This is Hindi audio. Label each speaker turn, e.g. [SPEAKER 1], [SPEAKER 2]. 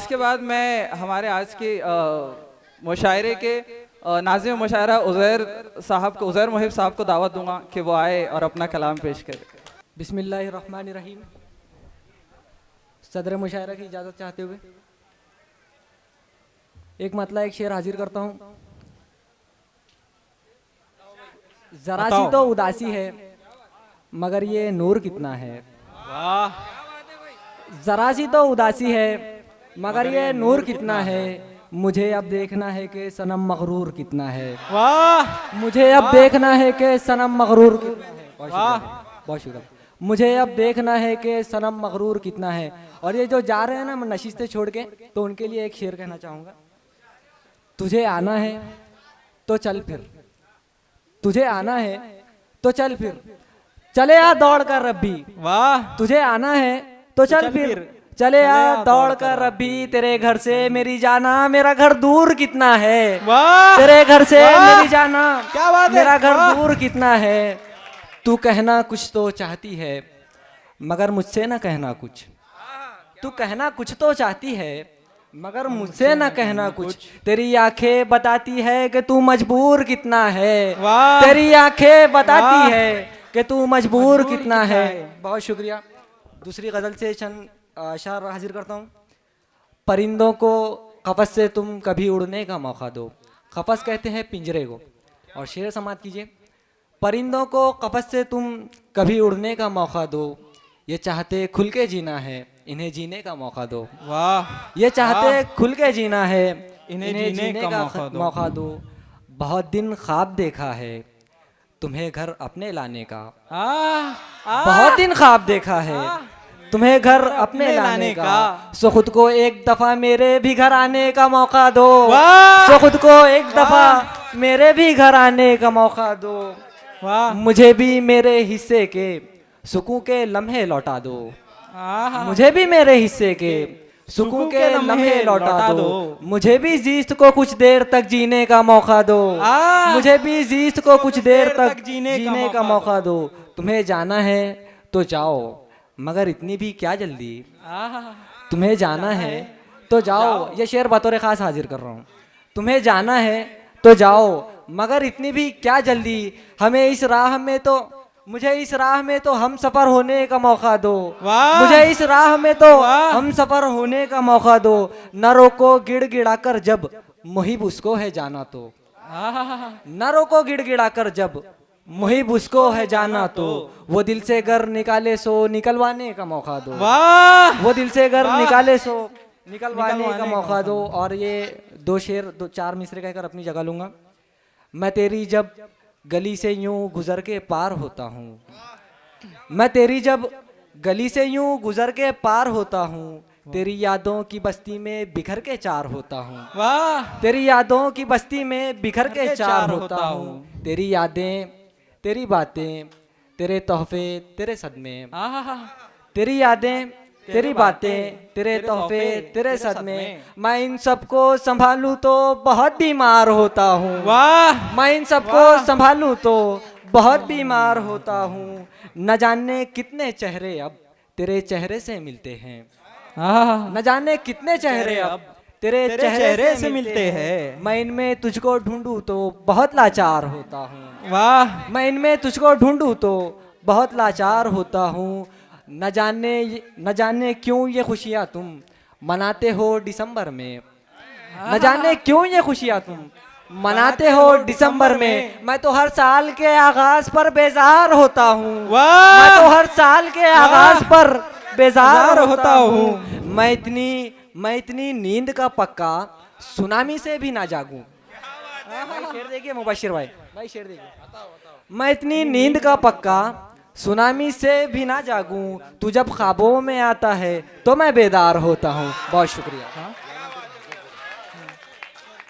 [SPEAKER 1] इसके बाद मैं हमारे आज के मुशायरे के नाज़िम मुशायरा उज़ैर मुहिब साहब को दावत दूंगा कि वो आए और अपना कलाम पेश करें।
[SPEAKER 2] बिस्मिल्लाहिर्रहमानिर्रहीम। सदर मुशायरा की इजाज़त चाहते हुए एक मतला एक शेर हाजिर करता हूँ। जरा सी तो उदासी है मगर ये नूर कितना है।
[SPEAKER 3] वाह,
[SPEAKER 2] जरा सी तो उदासी है मगर ये नूर कितना है। मुझे अब देखना है कि सनम मगरूर कितना है।
[SPEAKER 3] वाह,
[SPEAKER 2] मुझे अब देखना है कि सनम मगरूर कितना है। बहुत शुक्रिया। मुझे अब देखना है कि सनम मगरूर कितना है। और ये जो जा रहे हैं ना नशिस्तें छोड़ के, तो उनके लिए एक शेर कहना चाहूँगा। तुझे आना है तो चल फिर, तुझे आना है तो चल फिर, चले आ दौड़ कर रब्बी।
[SPEAKER 3] वाह,
[SPEAKER 2] तुझे आना है तो चल फिर, चले आ दौड़ कर रब्बी। तेरे घर से मेरी जाना, मेरा घर दूर कितना है।
[SPEAKER 3] वाह,
[SPEAKER 2] तेरे घर से मेरी जाना,
[SPEAKER 3] क्या बात है,
[SPEAKER 2] मेरा घर
[SPEAKER 3] वाह।
[SPEAKER 2] दूर कितना है। तू कहना कुछ तो चाहती है मगर मुझसे ना कहना कुछ। तू कहना कुछ तो चाहती है मगर मुझसे ना कहना कुछ। तेरी आंखें बताती है कि तू मजबूर कितना है।
[SPEAKER 3] वाह।
[SPEAKER 2] तेरी आंखें बताती
[SPEAKER 3] वाह।
[SPEAKER 2] है कि तू मजबूर कितना है। बहुत शुक्रिया। दूसरी गजल से चंद अशार हाजिर करता हूँ। परिंदों को कफस से तुम कभी उड़ने का मौका दो। कफस कहते हैं पिंजरे को। और शेर समाप्त कीजिए। परिंदों को कफस से तुम कभी उड़ने का मौका दो। ये चाहते खुल के जीना है, इन्हें जीने का मौका दो।
[SPEAKER 3] वाह,
[SPEAKER 2] ये चाहते खुल के जीना है,
[SPEAKER 3] इन्हें जीने का
[SPEAKER 2] मौका दो। बहुत दिन ख्वाब देखा है तुम्हें घर अपने लाने का। बहुत दिन ख्वाब देखा है तुम्हें घर अपने लाने का। सो खुद को एक दफा मेरे भी घर आने का मौका दो। सो खुद को एक दफा मेरे भी घर आने का मौका दो। मुझे भी मेरे हिस्से के सुकून के लम्हे लौटा दो। मुझे भी मेरे हिस्से के सुकून के लम्हे लौटा दो। मुझे भी जीस्त को कुछ देर तक जीने का मौका दो। मुझे भी जीस्त को कुछ देर तक जीने का मौका दो। तुम्हें जाना है तो जाओ मगर इतनी भी क्या जल्दी। तुम्हें जाना है तो जाओ। ये शेर बतौर खास हाजिर कर रहा हूँ। तुम्हें जाना है तो जाओ मगर इतनी भी क्या जल्दी। हमें इस राह में तो, मुझे इस राह में तो हम सफर होने का मौका दो। मुझे इस राह में तो हम सफर होने का मौका दो। न रोको गिड़गिड़ा कर जब मुहिब उसको है जाना तो। न रोको गिड़गिड़ा कर जब मुहिब उसको है जाना तो। वो दिल से घर निकाले सो निकलवाने का मौका दो। वो दिल से घर निकाले सो निकलवाने का मौका दो। और ये दो शेर, दो चार मिसरे कहकर अपनी जगह लूंगा। मैं तेरी जब गली से यूं गुजर के पार होता हूँ, मैं तेरी जब गली से यूं गुजर के पार होता हूँ। तेरी यादों की बस्ती में बिखर के चार होता हूँ। तेरी यादों की बस्ती में बिखर के चार होता हूँ। तेरी यादें, तेरी बातें, तेरे तोहफे, तेरे सदमे। तेरी यादें, तेरी बातें, तेरे तोहफे, तेरे सदमे। मैं इन सबको संभालूं तो बहुत बीमार होता हूँ। मैं इन सबको संभालूं तो बहुत बीमार होता हूँ। न जाने कितने चेहरे अब तेरे चेहरे से मिलते हैं। न जाने कितने चेहरे अब तेरे चेहरे से मिलते हैं। मैं इनमें तुझको ढूंढूं तो बहुत लाचार होता हूँ। मैं इनमें तुझको ढूंढूं तो बहुत लाचार होता हूँ। न जाने क्यों ये खुशियाँ तुम मनाते हो दिसंबर में। न जाने क्यों ये खुशियाँ तुम मनाते हो दिसंबर में। मैं तो हर साल के आगाज पर बेजार होता हूँ। मैं तो हर साल के आगाज पर बेजार होता हूँ। मैं इतनी नींद का पक्का सुनामी से भी ना जागूं। भाई शेर देखिए मुबशिर भाई शेर देखिए। मैं इतनी नींद का पक्का सुनामी से भी ना जागूं। तू जब ख्वाबों में आता है तो मैं बेदार होता हूँ। बहुत शुक्रिया।